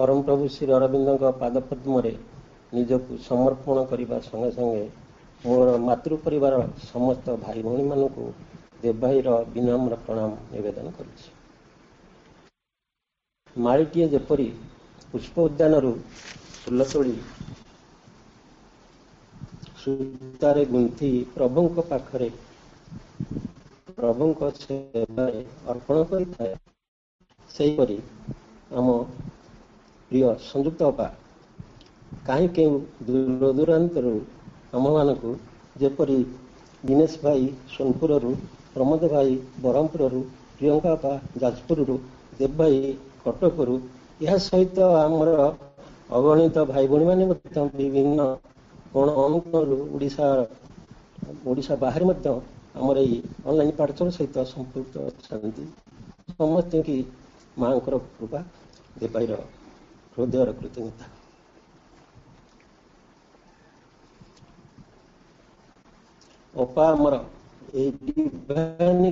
परम प्रभु श्री अरविंद पाद पद्म निजक समर्पण करने संगे संगे मोर मातृ परिवार समस्त भाई भौणी मानक देवभाईर विनम्र प्रणाम निवेदन करुछि। माळीटीए जेपरी पुष्प उद्यान फूल तोड़ी सूतारे गुंथि प्रभुंक पाखरे प्रभुंक सेवारे अर्पण करिଥାଏ, सेहीपरि आम प्रिय संयुक्त अपा कहीं केउ दूर दूरांतर आम मानक जेपरी दिनेश भाई सोनपुर, प्रमोद भाई ब्रह्मपुर, प्रियंका अपा जाजपुर, देव भाई कटक, यह सहित आमर अगणित भाई भौणी मैंने विभिन्न कोण अनुकोणरू ओडिशा बाहर आमर यही ऑनलाइन पाठशाला सहित संपुक्त अच्छा समस्त की माँ कृपा देवभाईर हृदयर कृतज्ञता। अपा आमर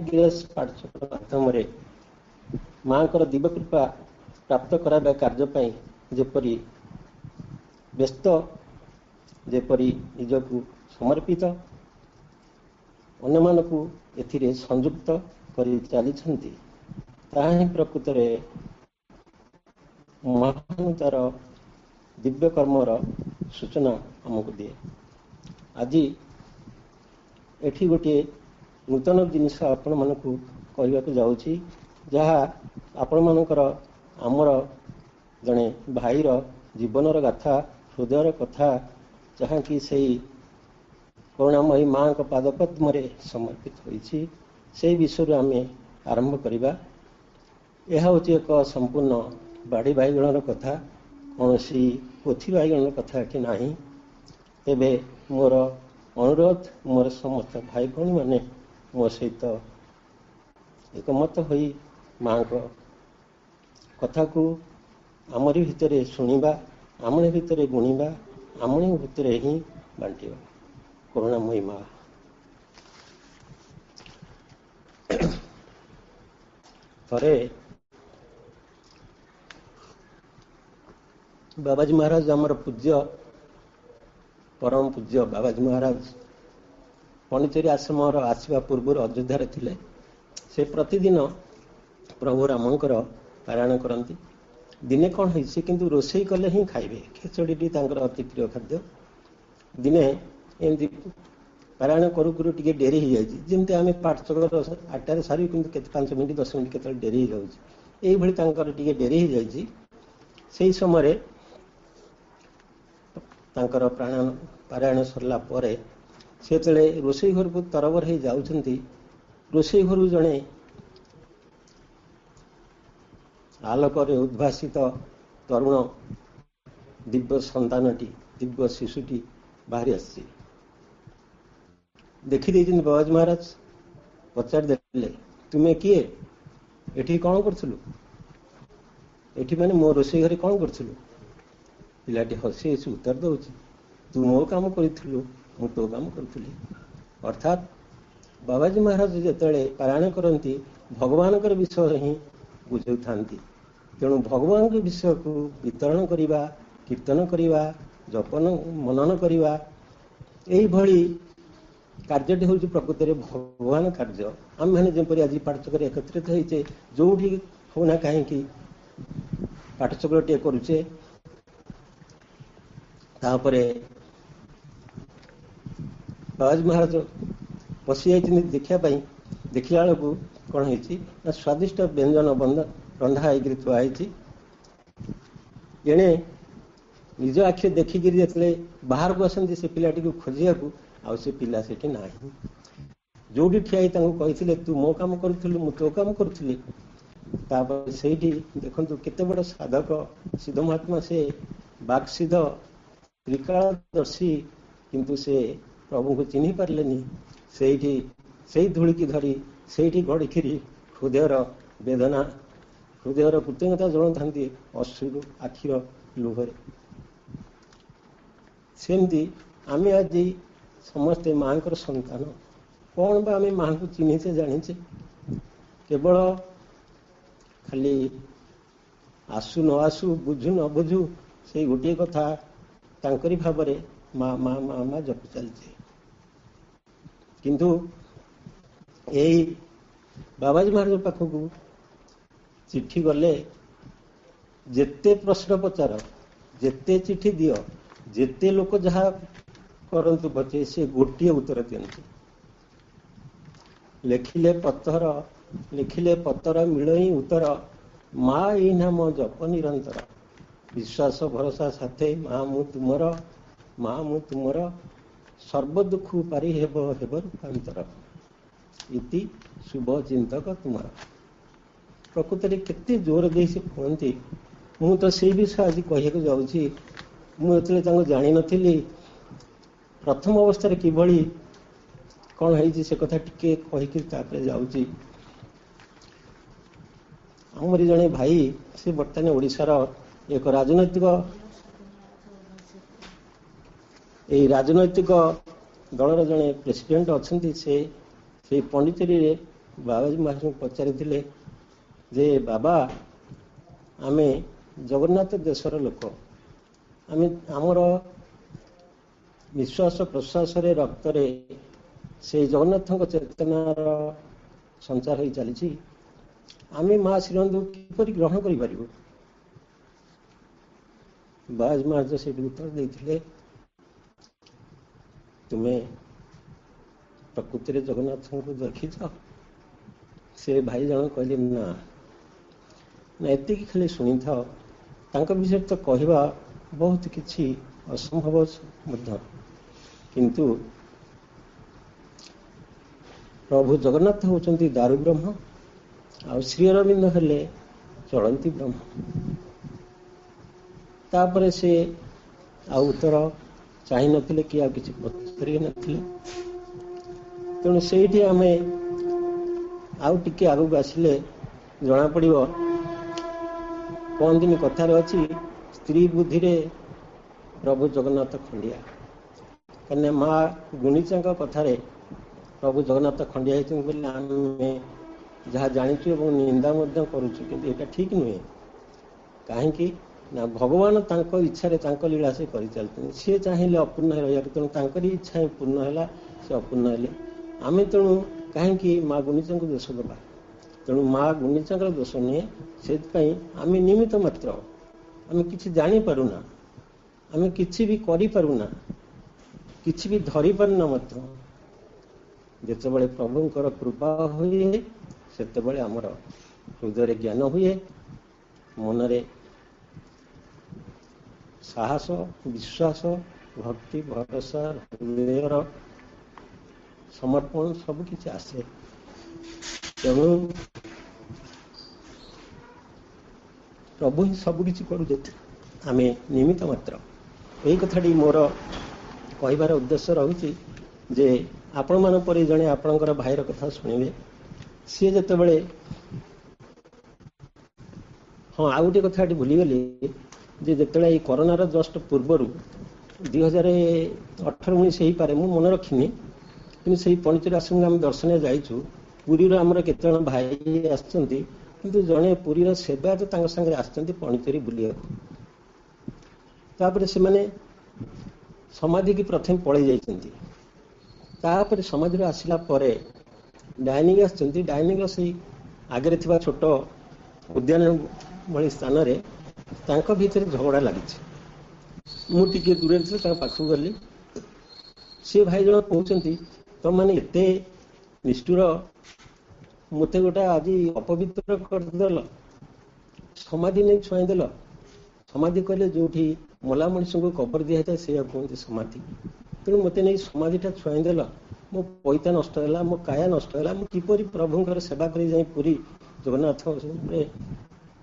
ग्रेस पाठशाला माध्यम माँ दिव्य कृपा प्राप्त कराइबा कार्य जेपरी व्यस्त जेपरी निजकू समर्पित अन्य मानकू एथिरे संयुक्त करी चली प्रकृत महानतार दिव्य कर्मर सूचना आमको दिए। आज एठी गोटे नूतन जिनिस आपण मानकू कहवाक जाऊँगी, जहाँ आपण मानकर आमर जड़े भाईर जीवनर गाथा हृदयर कथा जहाँ कि सही करुणामयी माँ का पादपद्म समर्पित होइछि, से विषय आम आरंभ करिबा। यह हूँ एक संपूर्ण बाड़ी बैगणर कथा, कौन सी पोथी बैगणर कथा कि नहीं। तेबे मोर अनुरोध मोर समस्त भाई भौणी माने मो सहित एकमत होई माँ को कथा को आमरी भितर शुणा, आमने भितर गुणिबा, आमने भितर ही बांटिबा। करुणामयी माँ थरे बाबाजी महाराज आमर पूज्य परम पूज्य बाबाजी महाराज पंडिचेरी आश्रम आसवा पूर्व अयोध्या थिले। से प्रतिदिन प्रभु रामंकर पारायण करती। दिने कौन है किंतु रोषेई कले ही खाइबे, खेचड़ी अति प्रिय खाद्य। दिने एमती पारायण करू करू टिके डेरी हो जाए, जमी आम पाठचक्र 8टार सारी कि 5 मिनट 10 मिनट के डेरी हो जाए, टिके डेरी हो जाए। से समय तांकर पारायण सरला परे से रोषेई घर को तरबर हो जाउछंती। रोषेई घर जड़े आलोकर उद्भासित तरुण दिव्य सन्तानटी दिव्य शिशुटी बाहरी आसी देखी देइछन। बाबाजी महाराज पचार देले, तुमे किए एठी कौन करथुलु? एठी माने मो रोषेई घरे कौन करथुलु? पिलाटी हसी हसी उत्तर दउछि, तू मो काम करिथुलु, मु तो काम करथुली। अर्थात बाबाजी महाराज जेतेले पारायण करती भगवान विषय ही बुझाऊ थांती। तेणु भगवान के विषय को वितरण करिबा, कीर्तन करिबा, जपन मनन करिबा, एई भली कार्यटी हूँ प्रकृत में भगवान कार्य। आम मैंने जपरी आज पाठचक्र एकत्रित होइछे, जोठी होना कहीं पाठचक्र टे करुचे, तापरे बाबाजी महाराज पशि जाइछन्ति देखिया देखला बेलू कौन है स्वादिष्ट व्यंजन रंधा होकर थुआई। एणे निज आखि देखिक जो बाहर को आसती से पिलाटी को खोजिया आ से पिला से ना जो ठिया कही तू मो काम करूँ मु तो काम करुली। से देखु केते बड़ साधक सिद्ध महात्मा से बाक्सिद्ध त्रिकालदर्शी, किंतु से प्रभु को चिन्ह पार्लेनी। से धूल की धरी से गढ़ी हृदयर वेदना हृदयर कृतज्ञता जन था अश्रु आखिर लुहरे। सेमती आम आज समस्ते माँ को संतान कौन बा आम माँ को चिन्हीचे जानीचे, केवल खाली आसु न आसु बुझु न बुझु से गोटे कथा तांकरी भावरे माँ माँ माँ माँ जप चलती। किंतु यही बाबाजी महाराज पाखक चिठी गले जेते प्रश्न पचार जेते चिठी दियो जेते लोक जहाँ करंतु पचे से गोटे उत्तर दियंती। लिखिले पत्तर मिलई उत्तर माँ ई नाम जप निरंतर विश्वास भरोसा साथे माँ मु तुमर सर्व दुख पारी हेब रूपांतर इति शुभ चिंतक तुमर। प्रकृति केते जोर दे से कहती मु तो से विषय आज कहक जाऊँगी। मुझे जानी नी प्रथम अवस्था किभली कौन है से कथा टिके कहीकि जाऊँगी। आमरी जड़े भाई से बर्तमान ओडिशार एक राजनैतिक दलर जड़े प्रेसिडेंट अच्छा से पंडिचेरी बाबाजी महाराज पचारि जे बाबा आमे जगन्नाथ देशर लोक आमे आमर विश्वास प्रश्वास रक्त से जगन्नाथ चेतनार संचार हो चली आमे माँ श्रीरंधु किपरि ग्रहण कर पारिबु। बाबाजी महाराज से उत्तर देते तुम्हें प्रकृति जगन्नाथ को देखीच से भाई जन कहले ना एति खाली शुणी था विषय तो कहवा बहुत किछि असंभव किंतु प्रभु जगन्नाथ होचंती दारु ब्रह्म आ श्री अरविंद हेले चलंती ब्रह्म। तापर से आ उत्तर चाही नथिले कि आ किछि पत्रि नथिले तेणु सेठी आमे आउ टिके आगु आसिले जना पड़िबो कौन दिन कथार अच्छी स्त्री बुद्धि रे प्रभु जगन्नाथ खंडिया कन्या माँ गुणिचा कथार प्रभु जगन्नाथ खंडिया होते जहाँ जाचु निंदा करुचु कि ठीक नुहे कहीं ना भगवान तांको इच्छा लीला से कर चलते सी चाहिए अपूर्ण रहा तेणु तांकरी इच्छा ही पूर्ण है से अपूर्ण हेले आम तेणु कहीं माँ गुणिचा को दोष दबा तेणु माँ गुणिचा दोष नुहे से आम निमित्त मात्र आम कि जानी पारुना आम कि भी करूना कि भी धरी पारुना मात्र जिते प्रभुंकर कृपा हुए से आमर हृदय ज्ञान हुए मनरे साहस विश्वास भक्ति भरोसा हृदयर समर्पण सबकि आसे। तेणु प्रभु ही सबकि करुचे आम निमित्त मात्र यही कथाटी मोर कहबार उद्देश्य रही जे आपण मान पर जड़े आपणकर भाईर कथा शुणे सी जिते हाँ आउ गोटे कथा भूलीगली जे जिते कोरोनार जस्ट पूर्वर 2018-19 हो पारे मुझे मन रखिनी कि पंडिचेरी आश्रम आम दर्शन जाइचु पुरीर आमर केते जण भाई आसचंती किंतु जड़े पुरीर सेवायत तांग संगे आसचंती पंडिचेरी बुलिया तापर से माने समाधि की प्रथम पड़े जाइचंती तापर समाधि आसिला परे डाइनिंग आसचंती डाइनिंग से आगे थिबा छोट उद्यान भली स्थान रे तांको भीतर झगड़ा लगी मु टिके दूर थे पाखु गली सी भाई जन कहते तुम मैंने एते निष्ठुर मत गोटा आज अपवित्र करदेल समाधि नहीं छुआईदेल समाधि कहले जो मला मनीष को कबर दिया था से कहते समाधि तेणु मत नहीं समाधिटा छुआईदेल मो पैता नष्ट है मो काया नष्ट है किपरि प्रभुंकर सेवा कर जाए पुरी जगन्नाथ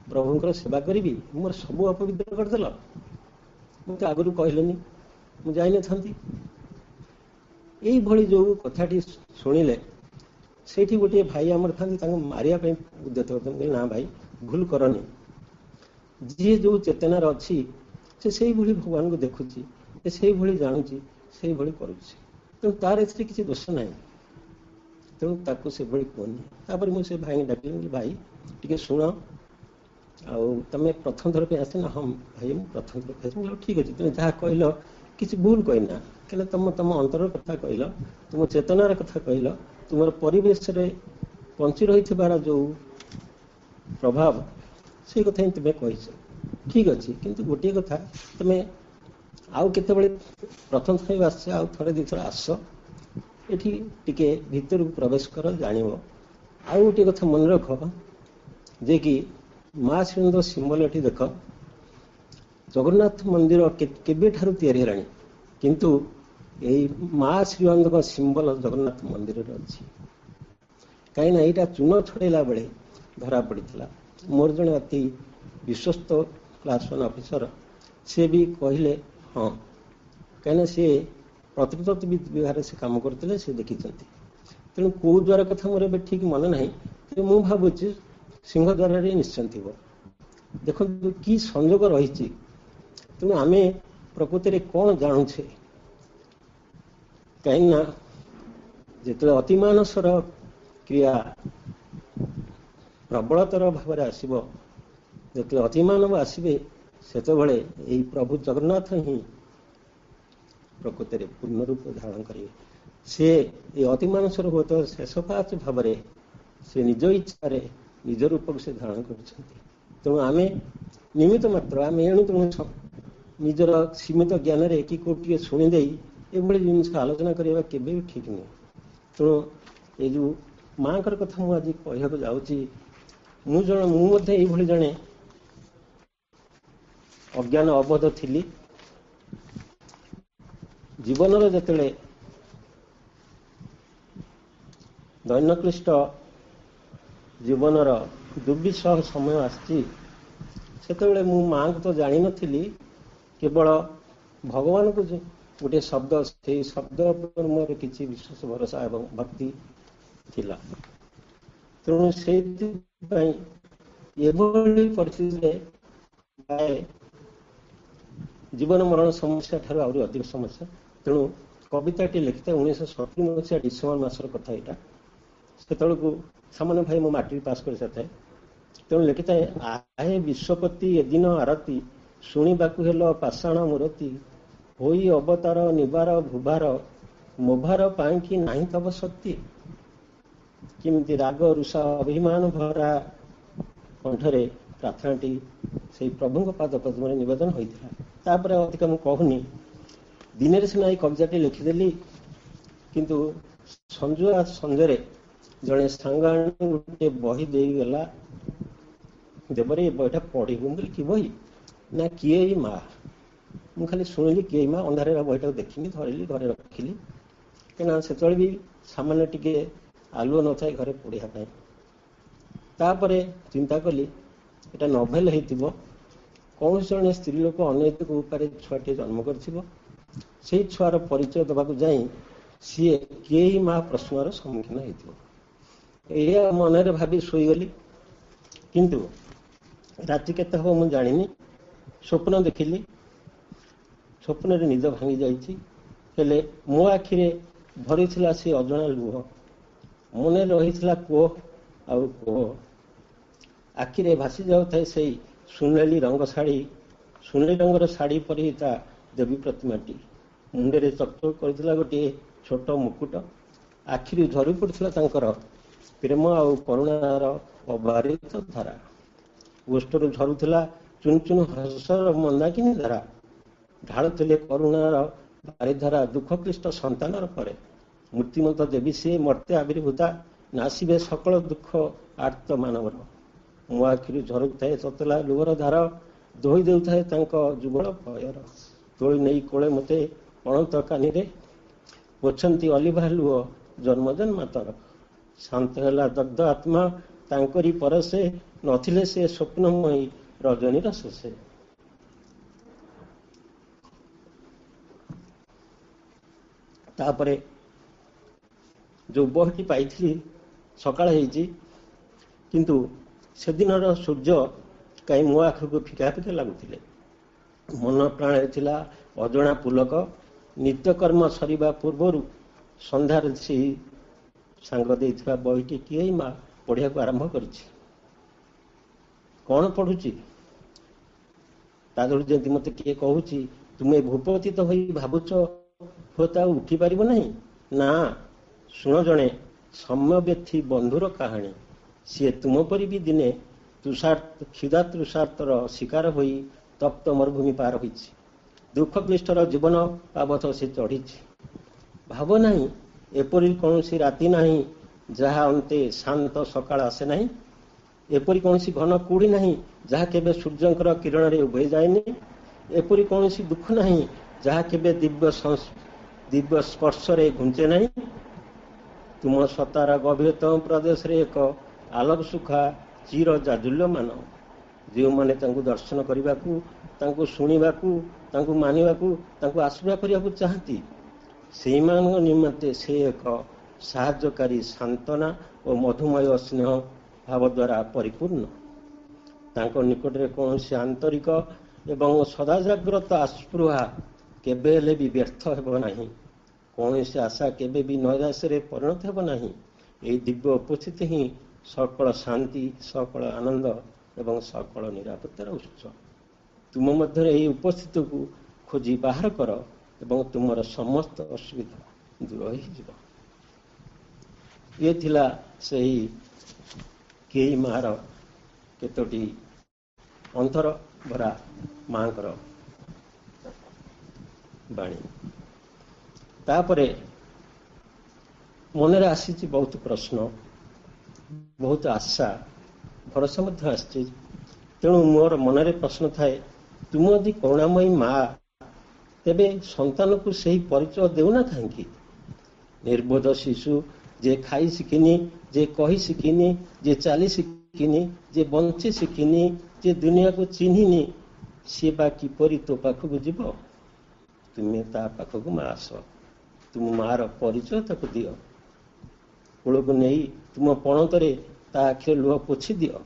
प्रभुंकर सेवा करी मोर सब अपवित्र करदेल मत आगु कहलेनी मु जाई था यही जो कथाटी शुणिले से गोटे भाई आमर था मारिया उद्यत होते ना भाई भूल करनी जी जो चेतनार अच्छी से भगवान को देखुची से जानूची से करुच्ची तेणु तार ए किसी दोष ना तेणु ताकू से कहनी मुझे भाई डाकिली भाई टी शुण ଆଉ ତମେ ପ୍ରଥମ ଥର ପାଇଁ ଆସିଛ ନା? ହଁ ଭାଇ ମୁଁ ପ୍ରଥମ ଥର ପାଇଁ ଆସିଛି। ଠିକ୍ ଅଛି, ତୁମେ ଯାହା କହିଲ କିଛି ଭୁଲ କହିନା, ହେଲେ ତମ ଅନ୍ତରର କଥା କହିଲ, ତୁମ ଚେତନାର କଥା କହିଲ, ତୁମର ପରିବେଶରେ ବଞ୍ଚି ରହିଥିବାର ଯେଉଁ ପ୍ରଭାବ ସେଇ କଥା ହିଁ ତୁମେ କହିଛ। ଠିକ୍ ଅଛି, କିନ୍ତୁ ଗୋଟିଏ କଥା, ତୁମେ ଆଉ କେତେବେଳେ ପ୍ରଥମ ଥର ଆସିଛ, ଆଉ ଥରେ ଦୁଇଥର ଆସ, ଏଠି ଟିକେ ଭିତରକୁ ପ୍ରବେଶ କର, ଜାଣିବ। ଆଉ ଗୋଟିଏ କଥା ମନେ ରଖ ଯେ କି ମା ଶ୍ରୀଙ୍କ ସିମ୍ବଲ ଏଠି ଦେଖ, ଜଗନ୍ନାଥ ମନ୍ଦିର କେବେଠାରୁ ତିଆରି ହେଲାଣି, କିନ୍ତୁ ଏଇ ମା ଶ୍ରୀଙ୍କ ସିମ୍ବଲ ଜଗନ୍ନାଥ ମନ୍ଦିରରେ ଅଛି। କାହିଁକିନା ଏଇଟା ଚୂନ ଛଡ଼େଇଲା ବେଳେ ଧରା ପଡ଼ିଥିଲା। ମୋର ଜଣେ ଅତି ବିଶ୍ୱସ୍ତ କ୍ଲାସ୍ 1 ଅଫିସର, ସେ ବି କହିଲେ ହଁ, କାହିଁକିନା ସିଏ ପ୍ରତ୍ନତତ୍ତ୍ୱ ବିଭାଗରେ ସେ କାମ କରୁଥିଲେ, ସେ ଦେଖିଛନ୍ତି। ତେଣୁ କେଉଁ ଦ୍ୱାର କଥା ମୋର ଏବେ ଠିକ୍ ମନେ ନାହିଁ, କିନ୍ତୁ ମୁଁ ଭାବୁଛି ସିଂହଦ୍ୱାରରେ ନିଶ୍ଚୟ ଥିବ। ଦେଖନ୍ତୁ କି ସଂଯୋଗ ରହିଛି। ତେଣୁ ଆମେ ପ୍ରକୃତିରେ କ'ଣ ଜାଣୁଛେ? କାହିଁକିନା ଯେତେବେଳେ ଅତିମାନସର କ୍ରିୟା ପ୍ରବଳତର ଭାବରେ ଆସିବ, ଯେତେବେଳେ ଅତିମାନବ ଆସିବେ, ସେତେବେଳେ ଏଇ ପ୍ରଭୁ ଜଗନ୍ନାଥ ହିଁ ପ୍ରକୃତିରେ ପୂର୍ଣ୍ଣ ରୂପ ଧାରଣ କରିବେ। ସେ ଏ ଅତିମାନସର ହୁଏତ ଶେଷ ପାହାଚ ଭାବରେ ସେ ନିଜ ଇଚ୍ଛାରେ ନିଜ ରୂପକୁ ସେ ଧାରଣ କରୁଛନ୍ତି। ତେଣୁ ଆମେ ନିମିତ୍ତ ମାତ୍ର, ଆମେ ଏଣୁ ତେଣୁ ନିଜର ସୀମିତ ଜ୍ଞାନରେ କି କେଉଁଟିକେ ଶୁଣିଦେଇ ଏଭଳି ଜିନିଷ ଆଲୋଚନା କରିବା କେବେ ବି ଠିକ୍ ନୁହେଁ। ତେଣୁ ଏଇ ଯେଉଁ ମାଙ୍କର କଥା ମୁଁ ଆଜି କହିବାକୁ ଯାଉଛି, ମୁଁ ମଧ୍ୟ ଏଇଭଳି ଜଣେ ଅଜ୍ଞାନ ଅବୋଧ ଥିଲି। ଜୀବନର ଯେତେବେଳେ ଦୈନକ୍ଲିଷ୍ଟ ଜୀବନର ଦୁର୍ବିସହ ସମୟ ଆସିଛି, ସେତେବେଳେ ମୁଁ ମାଙ୍କୁ ତ ଜାଣିନଥିଲି, କେବଳ ଭଗବାନଙ୍କୁ ଗୋଟିଏ ଶବ୍ଦ, ସେଇ ଶବ୍ଦ ଉପରେ ମୋର କିଛି ବିଶ୍ୱାସ ଭରସା ଏବଂ ଭକ୍ତି ଥିଲା। ତେଣୁ ସେଇଥିପାଇଁ ଏଭଳି ପରିସ୍ଥିତିରେ ଜୀବନ ମରଣ ସମସ୍ୟା ଠାରୁ ଆହୁରି ଅଧିକ ସମସ୍ୟା। ତେଣୁ କବିତାଟି ଲେଖିଥାଏ 1970 ମସିହା ଡିସେମ୍ବର ମାସର କଥା ଏଇଟା। ସେତେବେଳକୁ ସାମାନ୍ୟ ଭାଇ ମୁଁ ମାଟ୍ରିକ ପାସ୍ କରିସାରିଥାଏ। ତେଣୁ ଲେଖିଥାଏ, ଆହେ ବିଶ୍ୱପତି ଏଦିନ ଆରତି, ଶୁଣିବାକୁ ହେଲ ପାଷାଣ ମୂରତି, ହୋଇ ଅବତାର ନିବାର ଭୁବାର, ମୋଭାର ପାଇଁକି ନାହିଁ ତବ ଶକ୍ତି। କେମିତି ରାଗ ରୁଷା ଅଭିମାନ ଭରା କଣ୍ଠରେ ପ୍ରାର୍ଥନାଟି ସେଇ ପ୍ରଭୁଙ୍କ ପାଦ ପଦ୍ମରେ ନିବେଦନ ହୋଇଥିଲା। ତାପରେ ଅଧିକ ମୁଁ କହୁନି। ଦିନରେ ସିନା ଏଇ କବିତାଟି ଲେଖିଦେଲି, କିନ୍ତୁ ସଞ୍ଜୁଆ ସଞ୍ଜରେ ଜଣେ ସାଙ୍ଗ ଆଣି ଗୋଟେ ବହି ଦେଇଗଲା, ଦେବରେ ଏ ବହିଟା ପଢ଼ିବୁ। ମୁଁ କହିଲି କି ବହି? ନା କିଏ ଏଇ ମା। ମୁଁ ଖାଲି ଶୁଣିଲି କିଏ ମା, ଅନ୍ଧାରରେ ବହିଟାକୁ ଦେଖିନି, ଧରିଲି, ଘରେ ରଖିଲି। କାହିଁକିନା ସେତେବେଳେ ବି ସାମାନ୍ୟ ଟିକେ ଆଲୁଅ ନଥାଏ ଘରେ ପଢ଼ିବା ପାଇଁ। ତାପରେ ଚିନ୍ତା କଲି ଏଇଟା ନଭେଲ ହେଇଥିବ, କୌଣସି ଜଣେ ସ୍ତ୍ରୀ ଲୋକ ଅନୈତିକ ଉପାୟରେ ଛୁଆଟିଏ ଜନ୍ମ କରିଥିବ, ସେଇ ଛୁଆର ପରିଚୟ ଦେବାକୁ ଯାଇ ସିଏ କେହି ମା ପ୍ରଶ୍ନର ସମ୍ମୁଖୀନ ହେଇଥିବ। ଏଇଆ ମନରେ ଭାବି ଶୋଇଗଲି। କିନ୍ତୁ ରାତି କେତେ ହେବ ମୁଁ ଜାଣିନି। ସ୍ୱପ୍ନ ଦେଖିଲି, ସ୍ୱପ୍ନରେ ନିଦ ଭାଙ୍ଗି ଯାଇଛି, ହେଲେ ମୋ ଆଖିରେ ଭରିଥିଲା ସେ ଅଜଣା ଲୁହ, ମନେ ରହିଥିଲା କୋହ ଆଉ କୋହ। ଆଖିରେ ଭାସି ଯାଉଥାଏ ସେଇ ସୁନେଲି ରଙ୍ଗ ଶାଢ଼ୀ, ସୁନେଲି ରଙ୍ଗର ଶାଢ଼ୀ ପରି ତା ଦେବୀ ପ୍ରତିମାଟି। ମୁଣ୍ଡରେ ଚକଚକ କରିଥିଲା ଗୋଟିଏ ଛୋଟ ମୁକୁଟ, ଆଖିରୁ ଝରି ପଡ଼ୁଥିଲା ତାଙ୍କର ପ୍ରେମ ଆଉ କରୁଣାର ଅବାରିତ ଧାରା। ଗୋଷ୍ଠରୁ ଝରୁଥିଲା ଚୁନ ଚୁନ ହସର ମନ୍ଦାକିନୀ ଧାରା, ଢାଳୁଥିଲେ କରୁଣାର ବାରିଧାରା ଦୁଃଖ କ୍ଲିଷ୍ଟ ସନ୍ତାନର ପରେ। ମୂର୍ତ୍ତିମନ୍ତ ଦେବୀ ସିଏ ମର୍ତ୍ତେ ଆବିର୍ଭୂତା, ନାସିବେ ସକଳ ଦୁଃଖ ଆର୍ତ୍ତ ମାନବର। ମୋ ଆଖିରୁ ଝରୁଥାଏ ତତଲା ଲୁହର ଧାର, ଦୋହି ଦେଉଥାଏ ତାଙ୍କ ଯୁଗଳ ଭୟର। ତୋଳି ନେଇ କୋଳେ ମୋତେ ପଣତ କାନିରେ, ପୋଛନ୍ତି ଅଲିଭା ଲୁହ ଜନ୍ମଜନ୍ମାତର। ଶାନ୍ତ ହେଲା ଦଗ୍ଧ ଆତ୍ମା ତାଙ୍କରି ପରଶେ, ନଥିଲେ ସେ ସ୍ୱପ୍ନମୟୀ ରଜନୀର ଶେଷେ। ତାପରେ ଯେଉଁ ବହିଟି ପାଇଥିଲି, ସକାଳ ହେଇଛି, କିନ୍ତୁ ସେଦିନର ସୂର୍ଯ୍ୟ କାହିଁ ମୋ ଆଖକୁ ଫିକା ଫିକା ଲାଗୁଥିଲେ। ମନ ପ୍ରାଣରେ ଥିଲା ଅଜଣା ପୁଲକ। ନିତ୍ୟକର୍ମ ସରିବା ପୂର୍ବରୁ ସନ୍ଧ୍ୟାରେ ସେହି ସାଙ୍ଗ ଦେଇଥିବା ବହିଟି କିଏ ମା ପଢ଼ିବାକୁ ଆରମ୍ଭ କରିଛି। କ'ଣ ପଢୁଛି? ତା ଯୋଗୁଁ ଯେମିତି ମତେ କିଏ କହୁଛି ତୁମେ ଭୂପତିତ ହୋଇ ଭାବୁଛ ହୁଏତ ଆଉ ଉଠି ପାରିବ ନାହିଁ। ନା, ଶୁଣ ଜଣେ ସମବ୍ୟଥୀ ବନ୍ଧୁର କାହାଣୀ। ସିଏ ତୁମ ପରି ବି ଦିନେ କ୍ଷୁଧା ତୃଷାର୍ତ୍ତର ଶିକାର ହୋଇ ତପ୍ତ ମରୁଭୂମି ପାର ହୋଇଛି। ଦୁଃଖ କ୍ଲିଷ୍ଟର ଜୀବନ ପାବଥ ସେ ଚଢ଼ିଛି। ଭାବ ନାହିଁ ଏପରି କୌଣସି ରାତି ନାହିଁ ଯାହା ଅନ୍ତେ ଶାନ୍ତ ସକାଳ ଆସେ ନାହିଁ। ଏପରି କୌଣସି ଘନ କୁହୁଡ଼ି ନାହିଁ ଯାହା କେବେ ସୂର୍ଯ୍ୟଙ୍କର କିରଣରେ ଉଭେଇ ଯାଏନି। ଏପରି କୌଣସି ଦୁଃଖ ନାହିଁ ଯାହା କେବେ ଦିବ୍ୟ ସ୍ପର୍ଶରେ ଘୁଞ୍ଚେ ନାହିଁ। ତୁମ ସତାର ଗଭୀରତମ ପ୍ରଦେଶରେ ଏକ ଆଲୋକ ସୁଖା ଚିର ଜାଜୁଲ୍ୟମାନ। ଯେଉଁମାନେ ତାଙ୍କୁ ଦର୍ଶନ କରିବାକୁ, ତାଙ୍କୁ ଶୁଣିବାକୁ, ତାଙ୍କୁ ମାନିବାକୁ, ତାଙ୍କୁ ଆଶ୍ରୟ କରିବାକୁ ଚାହାନ୍ତି, ସେଇମାନଙ୍କ ନିମନ୍ତେ ସେ ଏକ ସାହାଯ୍ୟକାରୀ ସାନ୍ତ୍ୱନା ଓ ମଧୁମୟ ସ୍ନେହ ଭାବ ଦ୍ୱାରା ପରିପୂର୍ଣ୍ଣ। ତାଙ୍କ ନିକଟରେ କୌଣସି ଆନ୍ତରିକ ଏବଂ ସଦାଜାଗ୍ରତ ଆସ୍ପୃହା କେବେ ହେଲେ ବି ବ୍ୟର୍ଥ ହେବ ନାହିଁ। କୌଣସି ଆଶା କେବେ ବି ନୈରାଶ୍ୟରେ ପରିଣତ ହେବ ନାହିଁ। ଏହି ଦିବ୍ୟ ଉପସ୍ଥିତି ହିଁ ସକଳ ଶାନ୍ତି, ସକଳ ଆନନ୍ଦ ଏବଂ ସକଳ ନିରାପତ୍ତାର ଉତ୍ସ। ତୁମ ମଧ୍ୟରେ ଏହି ଉପସ୍ଥିତିକୁ ଖୋଜି ବାହାର କର ଏବଂ ତୁମର ସମସ୍ତ ଅସୁବିଧା ଦୂର ହୋଇଯିବ। ଇଏ ଥିଲା ସେହି କେହି ମାର କେତୋଟି ଅନ୍ତର ଭରା ମାଙ୍କର ବାଣୀ। ତାପରେ ମନରେ ଆସିଛି ବହୁତ ପ୍ରଶ୍ନ, ବହୁତ ଆଶା, ଭରସା ମଧ୍ୟ ଆସିଛି। ତେଣୁ ମୋର ମନରେ ପ୍ରଶ୍ନ ଥାଏ, ତୁମ ଯଦି କରୁଣାମୟୀ ମା, ତେବେ ସନ୍ତାନକୁ ସେହି ପରିଚୟ ଦେଉନା କାହିଁକି? ନିର୍ବୋଧ ଶିଶୁ, ଯେ ଖାଇ ଶିଖିନି, ଯେ କହି ଶିଖିନି, ଯେ ଚାଲି ଶିଖିନି, ଯେ ବଞ୍ଚି ଶିଖିନି, ଯେ ଦୁନିଆକୁ ଚିହ୍ନିନି, ସିଏ ବା କିପରି ତୋ ପାଖକୁ ଯିବ? ତୁମେ ତା ପାଖକୁ ମା ଆସ, ତୁମ ମାର ପରିଚୟ ତାକୁ ଦିଅ। କୂଳକୁ ନେଇ ତୁମ ପଣତରେ ତା ଆଖିରେ ଲୁହ ପୋଛି ଦିଅ।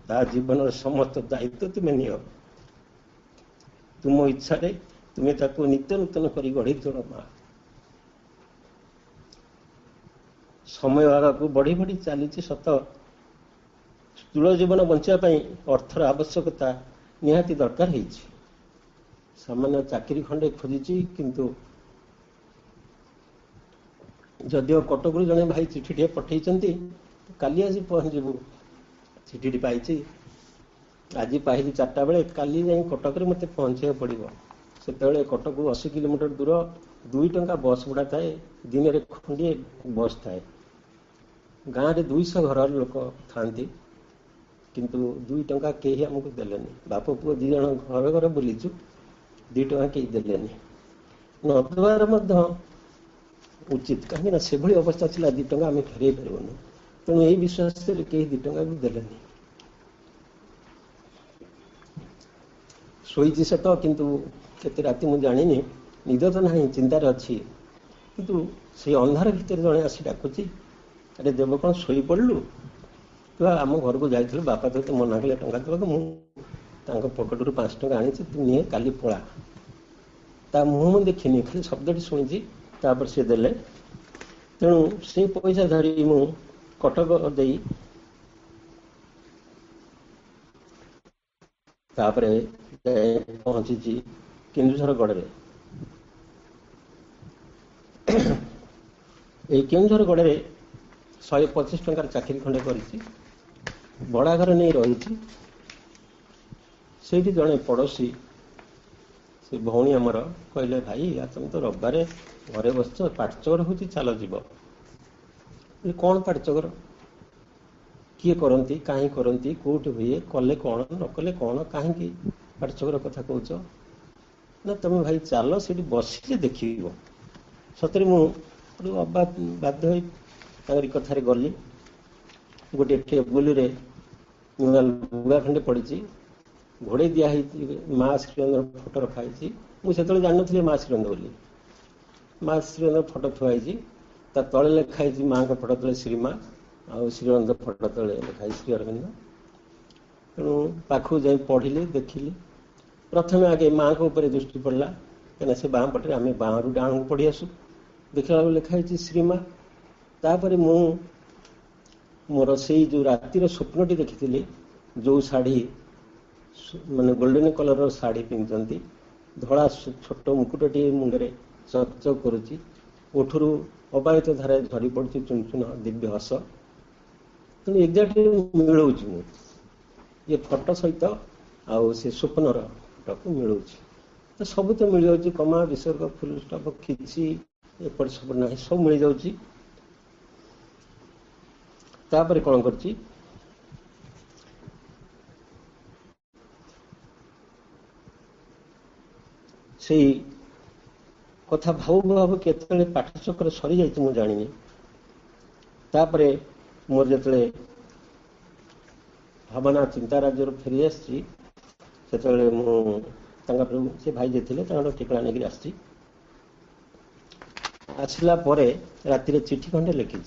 ତା ଜୀବନର ସମସ୍ତ ଦାୟିତ୍ୱ ତୁମେ ନିଅ। ତୁମ ଇଚ୍ଛାରେ ତୁମେ ତାକୁ ନିତ୍ୟ ନୂତନ କରି ଗଢ଼ି ତୋଳ ମା। ସମୟ ଆଗକୁ ବଢ଼ି ବଢ଼ି ଚାଲିଛି ସତ, ସ୍ଥୂଳ ଜୀବନ ବଞ୍ଚିବା ପାଇଁ ଅର୍ଥର ଆବଶ୍ୟକତା ନିହାତି ଦରକାର ହେଇଛି। ସାମାନ୍ୟ ଚାକିରି ଖଣ୍ଡେ ଖୋଜିଛି, କିନ୍ତୁ ଯଦିଓ କଟକରୁ ଜଣେ ଭାଇ ଚିଠିଟିଏ ପଠେଇଛନ୍ତି, କାଲି ଆସି ପହଞ୍ଚିବୁ। ଚିଠିଟି ପାଇଛି, ଆଜି ପାଇଲି 4ଟା ବେଳେ, କାଲି ଯାଇ କଟକରେ ମୋତେ ପହଞ୍ଚିବାକୁ ପଡ଼ିବ। ସେତେବେଳେ କଟକରୁ 80 କିଲୋମିଟର ଦୂର, 2 ଟଙ୍କା ବସ୍ ଭଡ଼ା ଥାଏ, ଦିନରେ ଖଣ୍ଡିଏ ବସ୍ ଥାଏ। ଗାଁରେ 200 ଘରର ଲୋକ ଥାନ୍ତି, କିନ୍ତୁ 2 ଟଙ୍କା କେହି ଆମକୁ ଦେଲେନି। ବାପ ପୁଅ 2 ଜଣ ଘରେ ଘରେ ବୁଲିଛୁ, 2 ଟଙ୍କା କେହି ଦେଲେନି। ନ ଦେବାର ମଧ୍ୟ ଉଚିତ, କାହିଁକିନା ସେଭଳି ଅବସ୍ଥା ଥିଲା 2 ଟଙ୍କା ଆମେ ଫେରେଇ ପାରିବୁନି। ତେଣୁ ଏହି ବିଶ୍ୱାସରେ କେହି 2 ଟଙ୍କା ବି ଦେଲେନି। ଶୋଇଛି ସତ, କିନ୍ତୁ କେତେ ରାତି ମୁଁ ଜାଣିନି, ନିଦ ତ ନାହିଁ, ଚିନ୍ତାରେ ଅଛି। କିନ୍ତୁ ସେଇ ଅନ୍ଧାର ଭିତରେ ଜଣେ ଆସି ଡାକୁଛି, ଆରେ ଦେବ କ'ଣ ଶୋଇପଡ଼ିଲୁ? ତୁ ଆମ ଘରକୁ ଯାଇଥିଲୁ, ବାପା ତୋତେ ମନା କଲେ ଟଙ୍କା ଦେବାକୁ, ମୁଁ ତାଙ୍କ ପକେଟରୁ 5 ଟଙ୍କା ଆଣିଛି, ତୁ ନିଏ, କାଲି ପଳା। ତା ମୁହଁ ମୁଁ ଦେଖିନି, ଖାଲି ଶବ୍ଦଟି ଶୁଣିଛି, ତାପରେ ସେ ଦେଲେ। ତେଣୁ ସେଇ ପଇସା ଧରି ମୁଁ କଟକ ଦେଇ ତାପରେ ପହଞ୍ଚିଛି କେନ୍ଦୁଝର ଗଡ଼ରେ। ଏଇ କେନ୍ଦୁଝର ଗଡ଼ରେ 125 ଟଙ୍କାର ଚାକିରି ଖଣ୍ଡେ କରିଛି, ଭଡ଼ା ଘର ନେଇ ରହିଛି। ସେଇଠି ଜଣେ ପଡ଼ୋଶୀ, ସେ ଭଉଣୀ ଆମର, କହିଲେ, ଭାଇ ତମେ ତ ରବିବାରେ ଘରେ ବସିଛ, ପାଟଚଗର ହେଉଛି, ଚାଲ ଯିବ। କ'ଣ ପାଟଚଗର? କିଏ କରନ୍ତି, କାହିଁ କରନ୍ତି, କୋଉଠି ହୁଏ, କଲେ କ'ଣ, ନ କଲେ କ'ଣ, କାହିଁକି ପାଟଚଗର କଥା କହୁଛ? ନା ତମେ ଭାଇ ଚାଲ, ସେଠି ବସିଲେ ଦେଖିବ। ସତରେ ମୁଁ ବାଧ୍ୟ ହୋଇ ତାଙ୍କରି କଥାରେ ଗଲି। ଗୋଟିଏ ଟେବୁଲରେ ଲୁଗା ଖଣ୍ଡେ ପଡ଼ିଛି, ଘୋଡ଼େଇ ଦିଆ ହେଇଛି, ମା ଶ୍ରୀରନ୍ଧର ଫଟୋ ରଖା ହେଇଛି। ମୁଁ ସେତେବେଳେ ଜାଣିନଥିଲି ମା ଶ୍ରୀରନ୍ଧ ବୋଲି। ମା ଶ୍ରୀରନ୍ଧର ଫଟୋ ଥୁଆ ହେଇଛି, ତା ତଳେ ଲେଖା ହେଇଛି, ମାଙ୍କ ଫଟୋ ତଳେ ଶ୍ରୀମା, ଆଉ ଶ୍ରୀରନ୍ଧ ଫଟୋ ତଳେ ଲେଖା ହେଇଛି ଶ୍ରୀ ଅରବିନ୍ଦ। ତେଣୁ ପାଖକୁ ଯାଇ ପଢ଼ିଲି, ଦେଖିଲି। ପ୍ରଥମେ ଆଗେ ମାଙ୍କ ଉପରେ ଦୃଷ୍ଟି ପଡ଼ିଲା, କାହିଁକିନା ସେ ବାଁ ପଟରେ, ଆମେ ବାଁରୁ ଡାହାଣକୁ ପଢ଼ି ଆସୁ। ଦେଖିଲା ବେଳକୁ ଲେଖା ହେଇଛି ଶ୍ରୀମା। ତାପରେ ମୁଁ ମୋର ସେଇ ଯେଉଁ ରାତିର ସ୍ୱପ୍ନଟି ଦେଖିଥିଲି, जो शाढ़ी माने गोल्डन कलर शाढ़ी पिंधती धड़ा छोट मुकुटटी मुंडे चकचक करुच्ची ओठरू अबायित धारा झरी पड़ी चुन चुन दिव्य हस तेणु एक्जाक्टली मिलाऊँ मु ये फटो सहित आउ से स्वप्नर फटो को मिलाऊँ तो सब तो मिल जाऊँ कमा विसर्ग फुल स्टॉप किसी एपट सब ना सब मिल जाऊँ तापर कौन करची से कथा भाव भाव केतले पाठचक्र सरी जाइए मुझे जानी तापर मोर जिते भावना चिंता राज्य फेरी आसी से भाई जे थे ठिकाना नहीं आसला राति चिठी खंडे लिखी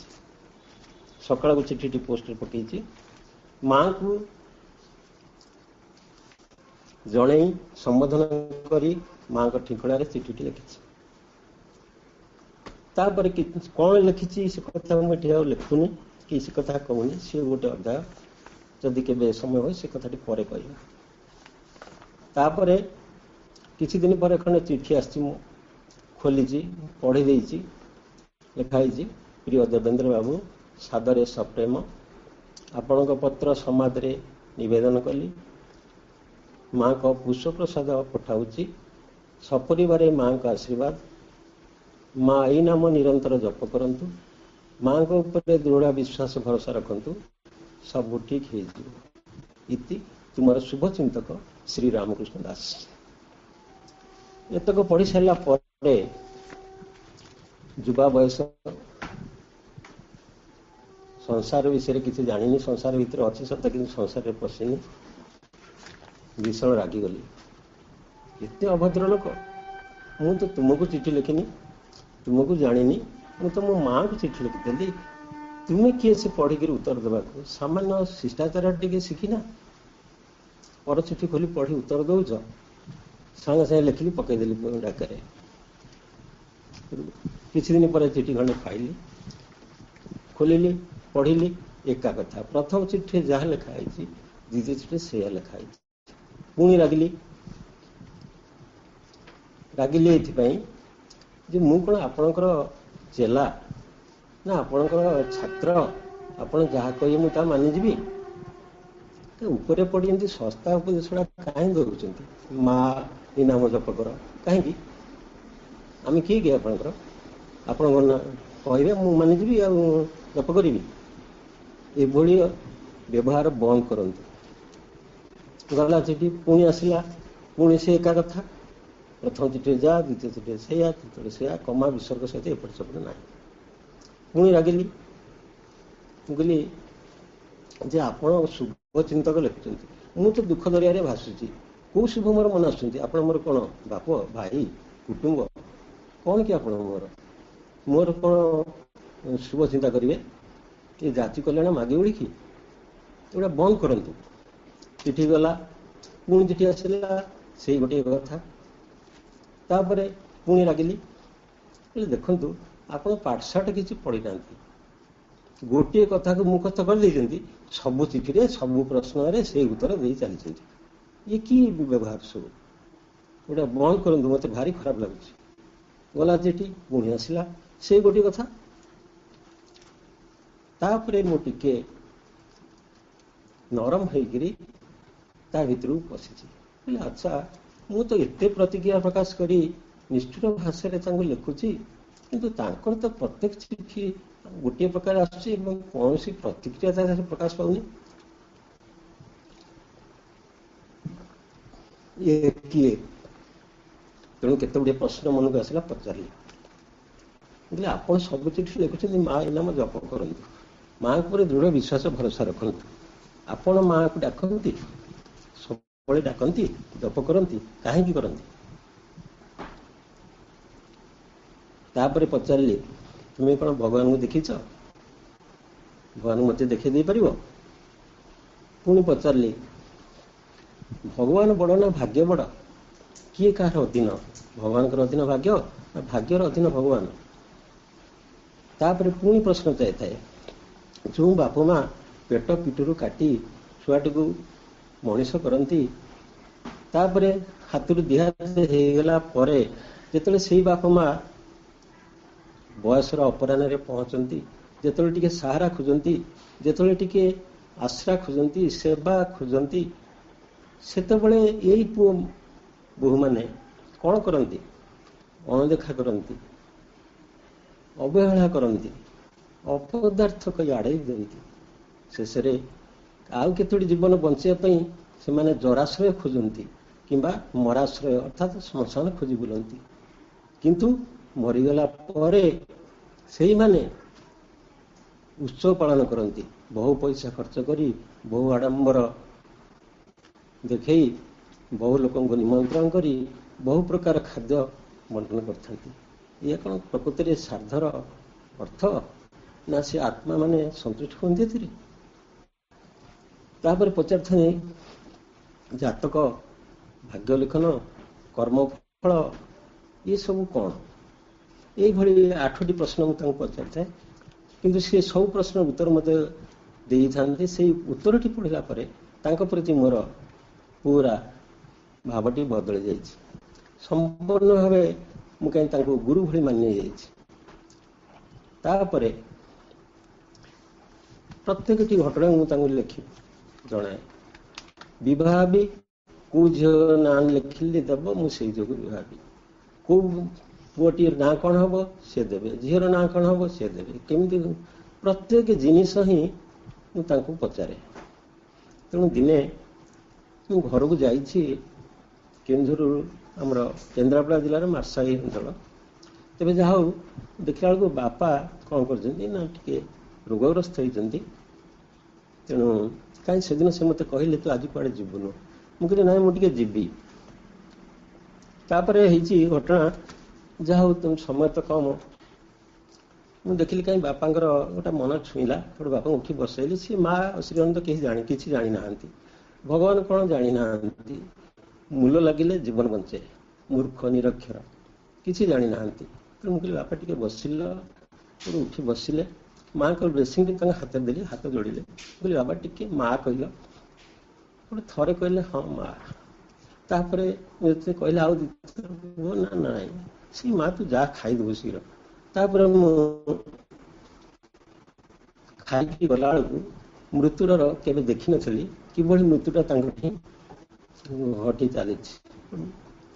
सकाल को चिठी पोस्ट पकई माँ को जन संबोधन करी माँ को ठिकाना चिठी लिखी तापर कौन लिखी से कथा मुझे लिखुनी कि से कथा कहूनी सी गोटे अध्याय जदि के समय हो से कथाटी पर कह तापर किसी दिन पर खंडे चिठी आसी खोली पढ़ी लिखाई प्रिय देवेंद्र बाबू सादरे सप्रेम आपण पत्र समाज रे निवेदन कली माँ को पुष्प प्रसाद पठाऊँगी सपरिवार माँ का आशीर्वाद माँ यही नाम निरंतर जप करंतु माँ को ऊपर दृढ़ विश्वास भरोसा रखंतु सब ठीक इति तुम शुभ चिंतक श्री रामकृष्ण दास एतक पढ़ी सारा युवा बयस संसार विषय किसी जानी संसार भितर अच्छी सत्ता कि संसार पशिनी भीषण रागिगली एत अभद्र लोक मु तो तुमको चिठी लिखिनी तुमको जानी मु तो मो माँ को चिठी लिखिदेली तुम्हें किए से पढ़िक उत्तर देवाक सामान्य शिष्टाचार टे शिखिना पर चिठी खोली पढ़ी उत्तर दौच सागे सागे लिखिली पकईदेली डाक किसी दिन पर चिठी खंडे पाइली खोलिली पढ़िली एका कथा प्रथम चिठी जहाँ लिखाई द्वितीय चिठी से लिखाई पुणी रागिली ये मु कौन आपणकर चेला ना आपणकर छात्र आपण जहाँ कहे मुझे मानिजी ऊपर पड़ी एमती सस्ता उपदेशा कहीं दौरान माँ नाम जप कर कहीं आम किए आपणकर आपण कहे मु मानिजी आ जप करी एभली व्यवहार बंद करंतु गला चिठी पुणी आसला पुणी से एका कथा प्रथम चिठी जा द्वितीय चिठी से तृतीय से कमा विसर्ग सहित एपट सेपट ना पुणी रागिली कहली जे आपण शुभ चिंतक लिखुंट मुझे दुख दरिया भासुची कौ शुभ मोर मन आसुँच मोर कौन बाप भाई कुटुंब कौन कि आपण मोर कौन शुभ चिंता करेंगे ये जाति कल्याण मागे उड़ी कि एगुड़ा बंद करंतु चिठी गला पुणी चिठी आसला से गोटे कथा तापर पुणी रागिली देखु आप पाठशाठ किसी पढ़ी ना गोटे कथा को मुखस्थ कर देती सबू चिठी सबू प्रश्न से उत्तर दे चलती ये कि व्यवहार सब गोटे बंद करूँ मत भारी खराब लगुच गला चिठी पुणी आसला से गोटे कथा तापर मु टिके नरम होकर भितर पशिची अच्छा मु तो एते प्रतिक्रिया प्रकाश करी निष्ठुर भाषा लिखुची किंतु तांकर तो प्रत्येक चिठी गोटे प्रकार आसुची कौन सी प्रतिक्रिया प्रकाश पाऊनी ये किए तेणु केते गुड़े प्रश्न मन को आसला पचारि आप सब चिठी लिखुं माँ नाम जप करूँ माँ को दृढ़ विश्वास भरोसा रखु आपण माँ को डाकती सब डाकती जप करती कहीं करती तापर पचारि तुम्हें कौन भगवान को देखीच भगवान मत देखे दे पार पुणी पचारि भगवान बड़ ना भाग्य बड़ किए कार अधीन भगवान अधीन भाग्य भाग्यर अधीन भगवान तापर पुणी प्रश्न चाहिए जो बाप माँ पेट पिटरू काटी छुआटी को ମଣିଷ କରନ୍ତି। ତାପରେ ହାତରୁ ଦିହାତ ହେଇଗଲା ପରେ ଯେତେବେଳେ ସେଇ ବାପା ମା ବୟସର ଅପରାହ୍ନରେ ପହଞ୍ଚନ୍ତି, ଯେତେବେଳେ ଟିକେ ସାହାରା ଖୋଜନ୍ତି, ଯେତେବେଳେ ଟିକେ ଆଶ୍ରା ଖୋଜନ୍ତି, ସେବା ଖୋଜନ୍ତି, ସେତେବେଳେ ଏଇ ପୁଅ ବୋହୂମାନେ କ'ଣ କରନ୍ତି? ଅଣଦେଖା କରନ୍ତି, ଅବହେଳା କରନ୍ତି, ଅପଦାର୍ଥ କହି ଆଡ଼େଇ ଦିଅନ୍ତି। ଶେଷରେ ଆଉ କେତୋଟି ଜୀବନ ବଞ୍ଚିବା ପାଇଁ ସେମାନେ ଜରାଶ୍ରୟ ଖୋଜନ୍ତି କିମ୍ବା ମରାଶ୍ରୟ ଅର୍ଥାତ୍ ଶ୍ମଶାନ ଖୋଜି ବୁଲନ୍ତି। କିନ୍ତୁ ମରିଗଲା ପରେ ସେଇମାନେ ଉତ୍ସବ ପାଳନ କରନ୍ତି, ବହୁ ପଇସା ଖର୍ଚ୍ଚ କରି, ବହୁ ଆଡ଼ମ୍ବର ଦେଖେଇ, ବହୁ ଲୋକଙ୍କୁ ନିମନ୍ତ୍ରଣ କରି, ବହୁ ପ୍ରକାର ଖାଦ୍ୟ ବଣ୍ଟନ କରିଥାନ୍ତି। ଇଏ କ'ଣ ପ୍ରକୃତିରେ ଶ୍ରାଦ୍ଧର ଅର୍ଥ? ନା ସେ ଆତ୍ମା ମାନେ ସନ୍ତୁଷ୍ଟ ହୁଅନ୍ତି ଏଥିରେ? ତାପରେ ପଚାରିଥାନ୍ତି ଜାତକ, ଭାଗ୍ୟ ଲିଖନ, କର୍ମଫଳ ଏସବୁ କ'ଣ? ଏଇଭଳି 8ଟି ପ୍ରଶ୍ନ ମୁଁ ତାଙ୍କୁ ପଚାରିଥାଏ। କିନ୍ତୁ ସେ ସବୁ ପ୍ରଶ୍ନର ଉତ୍ତର ମୋତେ ଦେଇଥାନ୍ତି। ସେଇ ଉତ୍ତରଟି ପଢ଼ିଲା ପରେ ତାଙ୍କ ପ୍ରତି ମୋର ପୁରା ଭାବଟି ବଦଳି ଯାଇଛି। ସମ୍ପୂର୍ଣ୍ଣ ଭାବେ ମୁଁ କାହିଁ ତାଙ୍କୁ ଗୁରୁ ଭଳି ମାନି ନେଇଯାଇଛି। ତାପରେ ପ୍ରତ୍ୟେକଟି ଘଟଣା ମୁଁ ତାଙ୍କୁ ଲେଖି ଜଣାଏ। ବିବାହ ବି କେଉଁ ଝିଅ ନାଁ ଲେଖିଲେ ଦେବ, ମୁଁ ସେଇ ଯୋଗୁଁ ବିବାହ ବି। କେଉଁ ପୁଅଟିର ନାଁ କ'ଣ ହେବ ସେ ଦେବେ, ଝିଅର ନାଁ କ'ଣ ହେବ ସେ ଦେବେ। କେମିତି ପ୍ରତ୍ୟେକ ଜିନିଷ ହିଁ ମୁଁ ତାଙ୍କୁ ପଚାରେ। ତେଣୁ ଦିନେ ମୁଁ ଘରକୁ ଯାଇଛି, କେନ୍ଦୁଝର ଆମର କେନ୍ଦ୍ରାପଡ଼ା ଜିଲ୍ଲାର ମାର୍ଶାଘାଇ ଅଞ୍ଚଳ। ତେବେ ଯାହା ହଉ ଦେଖିଲା ବେଳକୁ ବାପା କ'ଣ କରିଛନ୍ତି ନା ଟିକେ ରୋଗଗ୍ରସ୍ତ ହେଇଛନ୍ତି। ତେଣୁ କାହିଁ ସେଦିନ ସେ ମୋତେ କହିଲେ ତୁ ଆଜି କୁଆଡ଼େ ଯିବୁନୁ? ମୁଁ କହିଲି ନାଇଁ ମୁଁ ଟିକେ ଯିବି। ତାପରେ ହେଇଛି ଘଟଣା, ଯାହା ହଉ ତୁମ ସମୟ ତ କମ, ମୁଁ ଦେଖିଲି କାହିଁ ବାପାଙ୍କର ଗୋଟେ ମନ ଛୁଇଁଲା। ଗୋଟେ ବାପାଙ୍କୁ ଉଠି ବସେଇଲି। ସେ ମା ଶ୍ରୀଅନ୍ତ କିଛି ଜାଣିନାହାନ୍ତି, ଭଗବାନ କ'ଣ ଜାଣିନାହାନ୍ତି, ମୂଲ ଲାଗିଲେ ଜୀବନ ବଞ୍ଚେ, ମୂର୍ଖ ନିରକ୍ଷର କିଛି ଜାଣିନାହାନ୍ତି। ତେଣୁ ମୁଁ କହିଲି ବାପା ଟିକେ ବସିଲ, ଉଠି ବସିଲେ। ମାଆଙ୍କ ଡ୍ରେସିଂଟି ତାଙ୍କ ହାତରେ ଦେଲି, ହାତ ଯୋଡ଼ିଲେ। ମୁଁ କହିଲି ବାବା ଟିକେ ମା କହିଲ। ଗୋଟେ ଥରେ କହିଲେ ହଁ ମା। ତାପରେ ଯେତେ କହିଲେ ଆଉ ନା ନାଇଁ ସେ ମା ତୁ ଯାହା ଖାଇଦେବୁ ଶୀଘ୍ର। ତାପରେ ମୁଁ ଖାଇକି ଗଲାବେଳକୁ ମୃତ୍ୟୁର କେବେ ଦେଖିନଥିଲି କିଭଳି ମୃତ୍ୟୁଟା ତାଙ୍କଠି ଘଟି ଚାଲିଛି।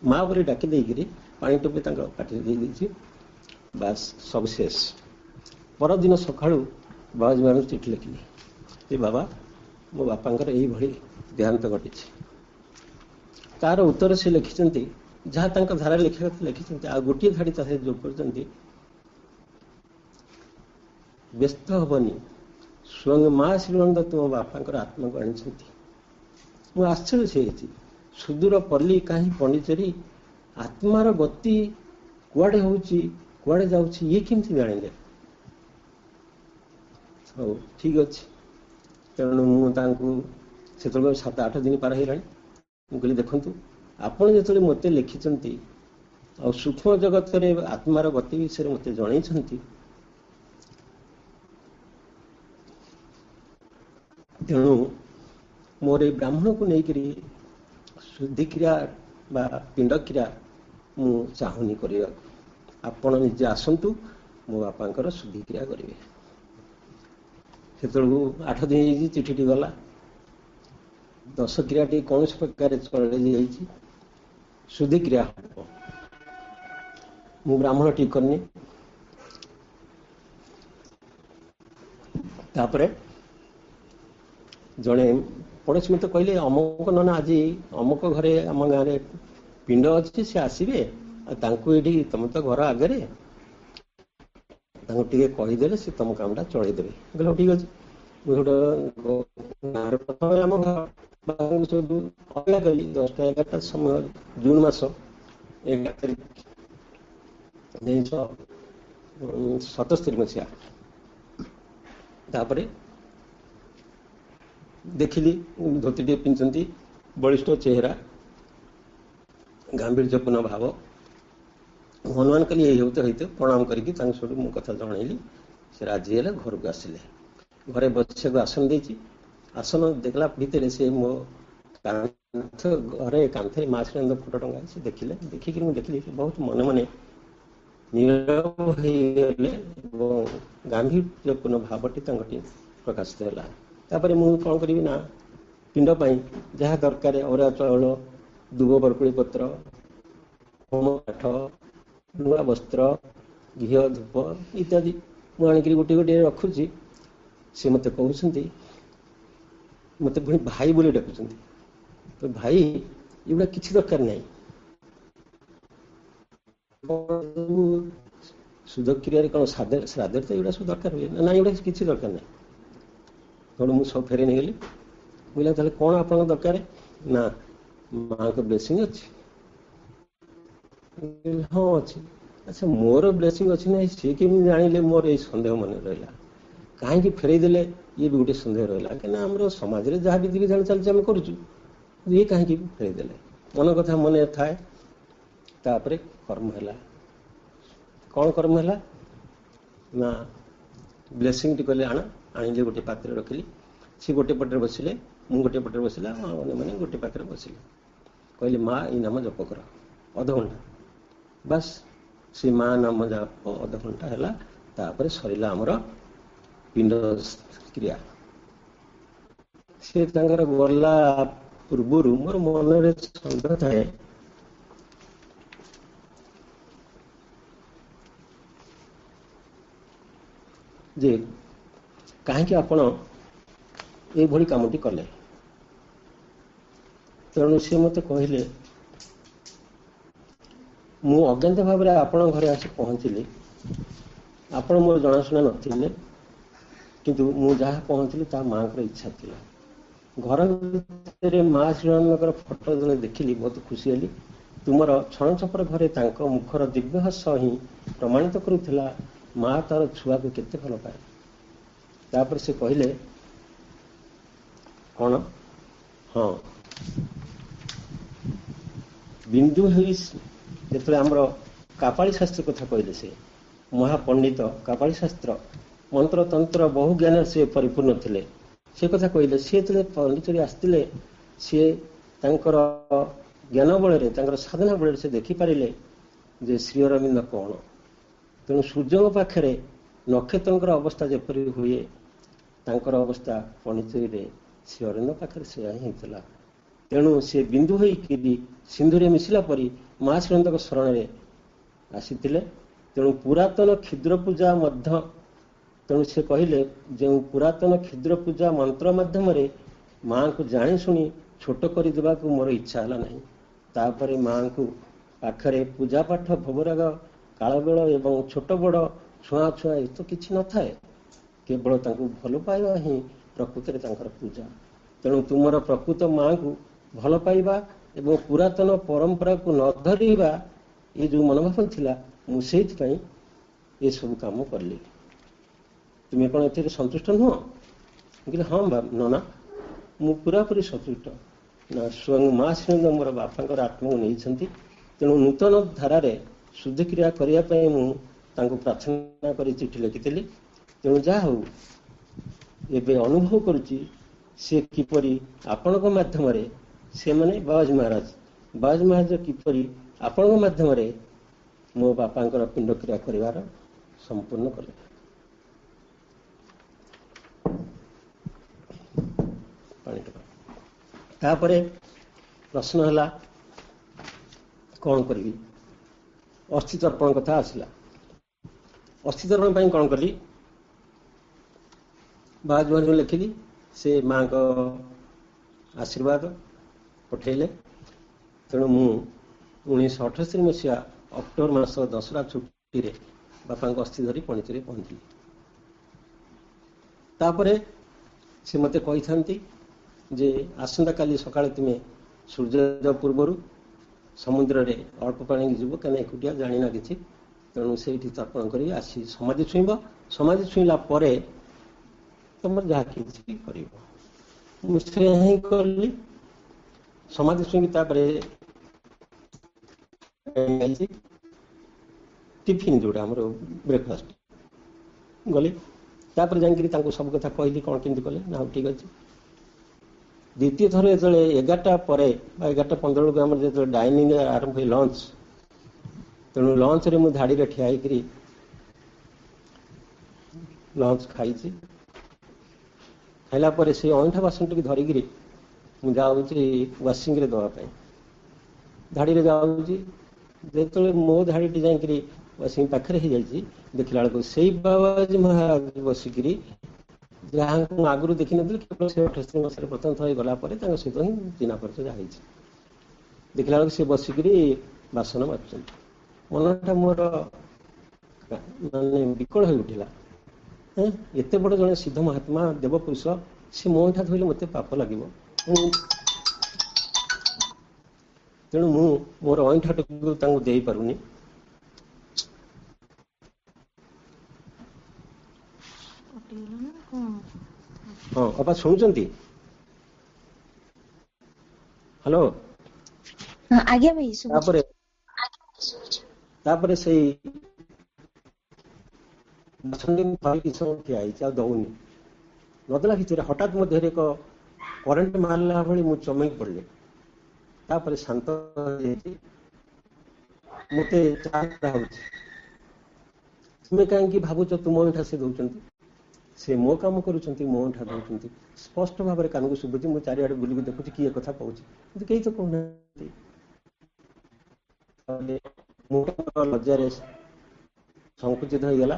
ମା ଉପରେ ଡାକି ଦେଇକିରି ପାଣି ଟୋପେ ତାଙ୍କ ପାଟିରେ ଦେଇ ଦେଇଛି। ବାସ୍ ସବୁ ଶେଷ। ପରଦିନ ସକାଳୁ ବାବାଜୀମାନଙ୍କୁ ଚିଠି ଲେଖିଲି ଯେ ବାବା ମୋ ବାପାଙ୍କର ଏଇଭଳି ଦେହାନ୍ତ ଘଟିଛି। ତାର ଉତ୍ତର ସେ ଲେଖିଛନ୍ତି, ଯାହା ତାଙ୍କ ଧାରାରେ ଲେଖିବା କଥା ଲେଖିଛନ୍ତି। ଆଉ ଗୋଟିଏ ଧାଡ଼ି ତା ସହିତ ଯୋଗ କରିଛନ୍ତି, ବ୍ୟସ୍ତ ହବନି, ସ୍ୱୟଂ ମା ଶ୍ରୀନନ୍ଦ ତୁମ ବାପାଙ୍କର ଆତ୍ମାକୁ ଆଣିଛନ୍ତି। ମୁଁ ଆଶ୍ଚର୍ଯ୍ୟ ହେଇଛି। ସୁଦୂର ପଲ୍ଲୀ କାହିଁ ପଣ୍ଡିଚେରୀ, ଆତ୍ମାର ଗତି କୁଆଡ଼େ ହେଉଛି କୁଆଡ଼େ ଯାଉଛି ଇଏ କେମିତି ଜାଣିଲେ? ହଉ ଠିକ୍ ଅଛି। ତେଣୁ ମୁଁ ତାଙ୍କୁ ସେତେବେଳେ 7-8 ଦିନ ପାର ହେଇଗଲାଣି। ମୁଁ କହିଲି ଦେଖନ୍ତୁ ଆପଣ ଯେତେବେଳେ ମୋତେ ଲେଖିଛନ୍ତି ଆଉ ସୂକ୍ଷ୍ମ ଜଗତରେ ଆତ୍ମାର ଗତି ବିଷୟରେ ମୋତେ ଜଣେଇଛନ୍ତି, ତେଣୁ ମୋର ଏଇ ବ୍ରାହ୍ମଣକୁ ନେଇକରି ଶୁଦ୍ଧିକ୍ରିୟା ବା ପିଣ୍ଡକ୍ରିୟା ମୁଁ ଚାହୁଁନି କରିବାକୁ। ଆପଣ ନିଜେ ଆସନ୍ତୁ, ମୋ ବାପାଙ୍କର ଶୁଦ୍ଧିକ୍ରିୟା କରିବେ। ସେତେବେଳକୁ 8 ଦିନ ହେଇଛି, ଚିଠିଟି ଗଲା। 10 କ୍ରିୟାଟି କୌଣସି ପ୍ରକାର ଚଳେଇ ଯାଇଛି, ଶୁଦ୍ଧିକ୍ରିୟା ହେବ। ମୁଁ ବ୍ରାହ୍ମଣ ଠିକ୍ କରିନି। ତାପରେ ଜଣେ ପଡ଼ୋଶୀ ମୋତେ କହିଲେ ଅମୁକ ନନା ଆଜି ଅମୁକ ଘରେ ଆମ ଗାଁରେ ପିଣ୍ଡ ଅଛି, ସେ ଆସିବେ, ଆଉ ତାଙ୍କୁ ଏଇଠି ତମେ ତ ଘର ଆଗରେ ତାଙ୍କୁ ଟିକେ କହିଦେଲେ ସେ ତମ କାମଟା ଚଳେଇଦେବେ। କହିଲେ ଠିକ୍ ଅଛି। ମୁଁ ଗୋଟେ ଗାଁରେ ପ୍ରଥମେ ଆମ ଘର ସବୁ ଅପେକ୍ଷା କଲି। 10ଟା 11ଟା ସମୟ, ଜୁନ ମାସ 11 ତାରିଖ 1977 ମସିହା। ତାପରେ ଦେଖିଲି ଧୋତିଟିଏ ପିନ୍ଧିଛନ୍ତି, ବଳିଷ୍ଠ ଚେହେରା, ଗାମ୍ଭୀର୍ଯ୍ୟପୂର୍ଣ୍ଣ ଭାବ। ଅନୁମାନ କଲି ଏଇ ହେଇଥିବ। ପ୍ରଣାମ କରିକି ତାଙ୍କ ସବୁ ମୋ କଥା ଜଣେଇଲି। ସେ ରାଜି ହେଲେ, ଘରକୁ ଆସିଲେ। ଘରେ ବସିବାକୁ ଆସନ ଦେଇଛି। ଆସନ ଦେଖିଲା ଭିତରେ ସେ ମୋ ଘରେ କାନ୍ଥରେ ମା ଶ୍ରୀରାମଙ୍କ ଫଟୋ ଟଙ୍ଗା ସେ ଦେଖିଲେ। ଦେଖିକି ମୁଁ ଦେଖିଲି ବହୁତ ମନେ ମନେ ନୀରବ ହେଇଗଲେ ଏବଂ ଗାମ୍ଭୀର୍ଯ୍ୟପୂର୍ଣ୍ଣ ଭାବଟି ତାଙ୍କଠି ପ୍ରକାଶିତ ହେଲା। ତାପରେ ମୁଁ କ'ଣ କରିବି ନା ପିଣ୍ଡ ପାଇଁ ଯାହା ଦରକାର ଅରୁଆ ଚାଉଳ, ଦୁବ ବରକୋଳି ପତ୍ର, ହୋମ କାଠ, ନୂଆ ବସ୍ତ୍ର, ଘିଅ, ଧୂପ ଇତ୍ୟାଦି ମୁଁ ଆଣିକିରି ଗୋଟିଏ ଗୋଟିଏ ରଖୁଛି। ସେ ମୋତେ କହୁଛନ୍ତି, ମୋତେ ପୁଣି ଭାଇ ବୋଲି ଡାକୁଛନ୍ତି। ତ ଭାଇ ଏଗୁଡ଼ା କିଛି ଦରକାର ନାହିଁ, ଶୁଦ୍ଧ କ୍ରିୟାରେ କ'ଣ ଶ୍ରାଦ୍ଧରେ ତ ଏଗୁଡ଼ା ସବୁ ଦରକାର ହୁଏ ନା, ଏଗୁଡ଼ା କିଛି ଦରକାର ନାହିଁ। ତେଣୁ ମୁଁ ସବୁ ଫେରେଇ ନେଇଗଲି। କହିଲା ତାହେଲେ କ'ଣ ଆପଣଙ୍କ ଦରକାର? ନା ମାଙ୍କ ବ୍ଲେସିଂ ଅଛି। ହଁ ଅଛି। ଆଚ୍ଛା ମୋର ବ୍ଲେସିଂ ଅଛି ନା ସିଏ କେମିତି ଜାଣିଲେ? ମୋର ଏଇ ସନ୍ଦେହ ମନେ ରହିଲା। କାହିଁକି ଫେରେଇ ଦେଲେ ଇଏ ବି ଗୋଟେ ସନ୍ଦେହ ରହିଲା। କାହିଁକିନା ଆମର ସମାଜରେ ଯାହା ବିଧିବିଧାନ ଚାଲିଛି ଆମେ କରୁଛୁ, ଇଏ କାହିଁକି ଫେରେଇ ଦେଲେ? ମନ କଥା ମନେ ଥାଏ। ତାପରେ କର୍ମ ହେଲା। କ'ଣ କର୍ମ ହେଲା ନା ବ୍ଲେସିଂଟି କଲେ ଆଣିଲେ ଗୋଟେ ପାତ୍ରରେ ରଖିଲି। ସେ ଗୋଟେ ପଟରେ ବସିଲେ, ମୁଁ ଗୋଟେ ପଟରେ ବସିଲା, ଅନ୍ୟମାନେ ଗୋଟେ ପାଖରେ ବସିଲେ। କହିଲେ ମା ଏଇ ନାମ ଜପ କର ଅଧଘଣ୍ଟା। ବାସ୍ ସେ ମା ନାମ ଜପ ଅଧଘଣ୍ଟା ହେଲା। ତାପରେ ସରିଲା ଆମର ପିଣ୍ଡ କ୍ରିୟା। ସେ ତାଙ୍କର ଗଲା ପୂର୍ବରୁ ମୋର ମନରେ ସନ୍ଦେହ ଥାଏ ଯେ କାହିଁକି ଆପଣ ଏଇଭଳି କାମଟି କଲେ। ତେଣୁ ସେ ମୋତେ କହିଲେ, ମୁଁ ଅଜ୍ଞାତ ଭାବରେ ଆପଣଙ୍କ ଘରେ ଆସି ପହଞ୍ଚିଲି। ଆପଣ ମୋର ଜଣାଶୁଣା ନଥିଲେ, କିନ୍ତୁ ମୁଁ ଯାହା ପହଞ୍ଚିଲି ତାହା ମାଙ୍କର ଇଚ୍ଛା ଥିଲା। ଘର ଭିତରେ ମା ଶ୍ରୀରାମଙ୍କର ଫଟୋ ଯେତେବେଳେ ଦେଖିଲି ବହୁତ ଖୁସି ହେଲି। ତୁମର ଛଣଛପର ଘରେ ତାଙ୍କ ମୁଖର ଦିବ୍ୟ ହସ ହିଁ ପ୍ରମାଣିତ କରୁଥିଲା ମା ତାର ଛୁଆକୁ କେତେ ଭଲ ପାଏ। ତାପରେ ସେ କହିଲେ, କ'ଣ? ହଁ, ବିନ୍ଦୁ ହେଇ ଯେତେବେଳେ ଆମର କାପାଳି ଶାସ୍ତ୍ର କଥା କହିଲେ, ସେ ମହାପଣ୍ଡିତ, କାପାଳି ଶାସ୍ତ୍ର ମନ୍ତ୍ରତନ୍ତ୍ର ବହୁ ଜ୍ଞାନରେ ସେ ପରିପୂର୍ଣ୍ଣ ଥିଲେ। ସେ କଥା କହିଲେ, ସିଏ ଯେତେବେଳେ ପଣ୍ଡିଚେରୀ ଆସିଥିଲେ, ସିଏ ତାଙ୍କର ଜ୍ଞାନ ବଳରେ, ତାଙ୍କର ସାଧନା ବଳରେ ସେ ଦେଖିପାରିଲେ ଯେ ଶ୍ରୀ ଅରବିନ୍ଦ କ'ଣ। ତେଣୁ ସୂର୍ଯ୍ୟଙ୍କ ପାଖରେ ନକ୍ଷତ୍ରଙ୍କର ଅବସ୍ଥା ଯେପରି ହୁଏ, ତାଙ୍କର ଅବସ୍ଥା ପଣ୍ଡିଚେରୀରେ ଶ୍ରୀ ଅରବିନ୍ଦ ପାଖରେ ସେୟା ହିଁ ହେଇଥିଲା। ତେଣୁ ସେ ବିନ୍ଦୁ ହୋଇକିରି ସିନ୍ଧୁରେ ମିଶିଲା ପରି ମା ଶ୍ରୀରାମଙ୍କ ଶରଣରେ ଆସିଥିଲେ। ତେଣୁ ପୁରାତନ କ୍ଷୁଦ୍ର ପୂଜା ମଧ୍ୟ, ତେଣୁ ସେ କହିଲେ ଯେଉଁ ପୁରାତନ କ୍ଷୁଦ୍ର ପୂଜା ମନ୍ତ୍ର ମାଧ୍ୟମରେ ମାଙ୍କୁ ଜାଣି ଶୁଣି ଛୋଟ କରିଦେବାକୁ ମୋର ଇଚ୍ଛା ହେଲା ନାହିଁ। ତାପରେ ମାଙ୍କୁ ପାଖରେ ପୂଜାପାଠ, ଭୋଗରାଗ, କାଳବେଳ ଏବଂ ଛୋଟ ବଡ଼ ଛୁଆଁ ଏ ତ କିଛି ନଥାଏ। କେବଳ ତାଙ୍କୁ ଭଲ ପାଇବା ହିଁ ପ୍ରକୃତରେ ତାଙ୍କର ପୂଜା। ତେଣୁ ତୁମର ପ୍ରକୃତ ମାଙ୍କୁ ଭଲ ପାଇବା ଏବଂ ପୁରାତନ ପରମ୍ପରାକୁ ନ ଧରିବା, ଏ ଯେଉଁ ମନୋଭାବ ଥିଲା, ମୁଁ ସେଇଥିପାଇଁ ଏସବୁ କାମ କଲି। ତୁମେ କ'ଣ ଏଥିରେ ସନ୍ତୁଷ୍ଟ ନୁହଁ? ମୁଁ କହିଲି, ହଁ ନନା, ମୁଁ ପୁରାପୁରି ସନ୍ତୁଷ୍ଟ। ନା ସ୍ୱୟଂ ମା ଶ୍ରୀରାମ ମୋର ବାପାଙ୍କର ଆତ୍ମାକୁ ନେଇଛନ୍ତି। ତେଣୁ ନୂତନ ଧାରାରେ ଶୁଦ୍ଧିକ୍ରିୟା କରିବା ପାଇଁ ମୁଁ ତାଙ୍କୁ ପ୍ରାର୍ଥନା କରି ଚିଠି ଲେଖିଥିଲି। ତେଣୁ ଯାହା ହଉ, ଏବେ ଅନୁଭବ କରୁଛି ସେ କିପରି ଆପଣଙ୍କ ମାଧ୍ୟମରେ, ସେମାନେ ବାବାଜୀ ମହାରାଜ କିପରି ଆପଣଙ୍କ ମାଧ୍ୟମରେ ମୋ ବାପାଙ୍କର ପିଣ୍ଡ କ୍ରିୟା କରିବାର ସମ୍ପୂର୍ଣ୍ଣ କଲେ। ତାପରେ ପ୍ରଶ୍ନ ହେଲା କ'ଣ କରିବି? ଅସ୍ଥି ତର୍ପଣ କଥା ଆସିଲା। ଅସ୍ଥି ତର୍ପଣ ପାଇଁ କ'ଣ କଲି? ବାବାଜୀ ଲେଖିଲି। ସେ ମାଙ୍କ ଆଶୀର୍ବାଦ ପଠେଇଲେ। ତେଣୁ ମୁଁ 1978 ମସିହା ଅକ୍ଟୋବର ମାସ ଦଶହରା ଛୁଟିରେ ବାପାଙ୍କ ଅସ୍ଥି ଧରି ପଣ୍ଡିଚେରୀରେ ପହଞ୍ଚିଲି। ତାପରେ ସେ ମୋତେ କହିଥାନ୍ତି ଯେ ଆସନ୍ତାକାଲି ସକାଳେ ତୁମେ ସୂର୍ଯ୍ୟୋଦୟ ପୂର୍ବରୁ ସମୁଦ୍ରରେ ଅଳ୍ପ ପାଣିକି ଯିବ, କାହିଁକିନା ଏକୁଟିଆ ଜାଣିନା କିଛି। ତେଣୁ ସେଇଠି ତର୍ପଣ କରି ଆସି ସମାଧି ଛୁଇଁବ। ସମାଧି ଛୁଇଁଲା ପରେ ତମର ଯାହା କିଛି କରିବ। ମୁଁ ସେଇଆ ହିଁ କଲି। ସମାଧି ଛୁଇଁକି ତାପରେ ଟିଫିନ୍ ଯୋଉଟା ଆମର ବ୍ରେକଫାଷ୍ଟ ଗଲି। ତାପରେ ଯାଇକିରି ତାଙ୍କୁ ସବୁ କଥା କହିଲି, କ'ଣ କେମିତି କଲେ। ନା ହଉ ଠିକ୍ ଅଛି। द्वितीय थर जो 11टा पर 11:15 बेलू आम जो डाइनिंग आरंभ हुई लंच तेणु लंच रे मुझे धाड़ी ठिया होकर लंच खाई खाइला पर से अंगठा बासन टी धरिकी मुझे वाशिंग रे दवापाई धाड़ी जाऊँगी जो मो धाड़ी जाकि वाशिंग पाखे हो जाए देखला बेलू से बाबाजी महाराज बसिक जहाँ आगुरी देखी नी केवल से 78 मसीह प्रथम थर गलापर सहित ही चिन्ह परिचय जहाँ देखला बेलू सी बसिक बासन मार्च मनटा मोर मानने विकल हो उठिला एत बड़ जड़े सिद्ध महात्मा देवपुरुष सी मो अंगठा धोले मत पाप लगे तेणु मु मोर अंगठा टाक दे पारुनी हाँ अपा शुणुंट हेलो आज्ञा भाई तापर से ठिया दौनी नदेला भितर हठात मध्य एक करेन्ट मारला भाई मुझे चमक पड़े तापर शांत मत तुम्हें कहीं भावुच तुम अंगठा से दौरान से मो कम कर मो अंगठा दौरान स्पष्ट भाव में कान को शुभुची मुझे चारिड़े बुलिक देखुची किए कथा कहूँ कई तो कहना लज्जा संकुचित होगला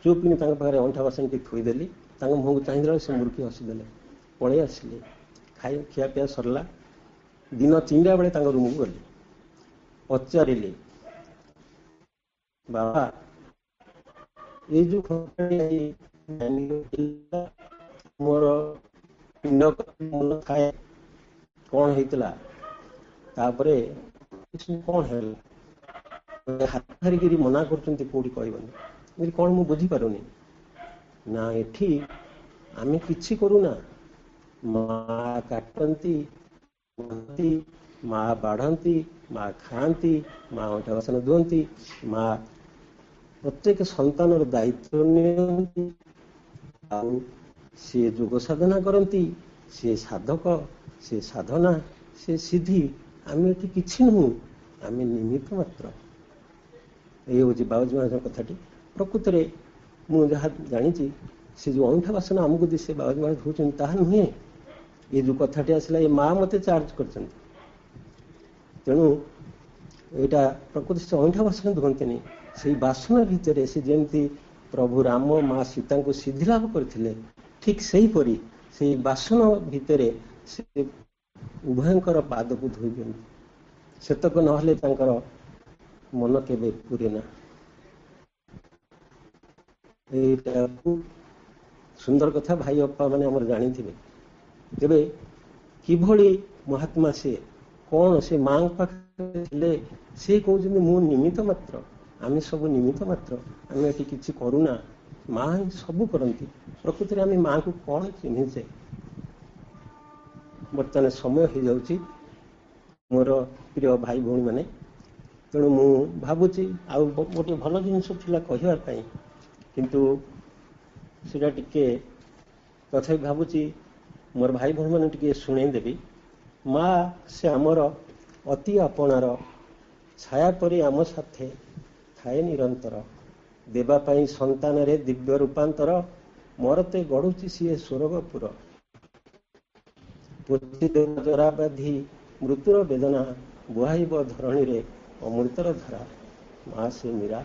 चुप कि पाखे अंगठा बासन टी थोदेली मुह को चाहिए से मुर्की हसीदे पलि आसिले खाई खियापिया सरला दिन 3टा बेले रूम को गली पचारे बाबा ये जो मोर पिंड मन थाए कौन होता कौन है हाथ धरिकी मना करोटी कहबनी कौन मुझे बुझीपारुनी ना एठी आमे किछि करूना माँ काटती माँ बाढ़ती माँ खाती माँ अंगठा बासन धुअंती माँ प्रत्येक संतान दायित्व नि सी जोग साधना करती सी साधक सी साधना सी सिद्धि आम ये किसी नुह आम निमित्त मात्र ये हूँ बाबूजी महाराज कथाटी प्रकृत में मुझे जहाँ जानी से जो अंगठा बासन आमको दी से बाबूजी महाराज होती ताहा नुहे ये जो कथाटी आसला ये माँ मत चार्ज कर तेणु यहाँ प्रकृति से अंगठा बासन धुंतनी से बासन भितर से जमी प्रभु राम माँ सीता को सिद्धि लाभ करते ठीक सहीपरी से बासन भितर से उभयंकर पाद को धोई दिखती सेतक ना मन के पूरेना सुंदर कथा भाई अपा मैंने आम जानी थे तेरे किभली महात्मा से कौन से माँ पाखे से कहते मु निमित्त मात्र आम सब निमित्त मात्र आम ये कि करूना माँ ही सब करती प्रकृति में आम माँ को कौन चिन्हीचे बर्तमान समय हो जाऊँगी मोर प्रिय भाई भौणी मैंने तेणु मु भावुची आ गोटे भल जिनस कहवाई किंतु सीटा टिके तथा भावुची मोर भाई भौणी मैंने टिके शुणेदेवी माँ से आमर अति आपणार छाया परी आम साथे थाए निरंतर देवापाई संतान रे दिव्य रूपांतर मरते गढ़ुची सी स्वर्गपुर जरा व्याधि मृत्युर वेदना बुहाइब धरणी रे अमृतर धरा माँ से मीरा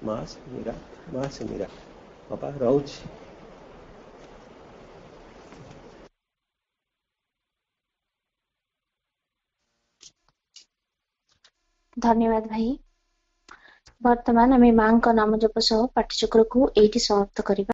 माँ से मीरा माँ से मीरा बापा रोच धन्यवाद भाई। वर्तमान आम माँ नाम जप सह पाठ्यचक्र को एटी समाप्त करिबा।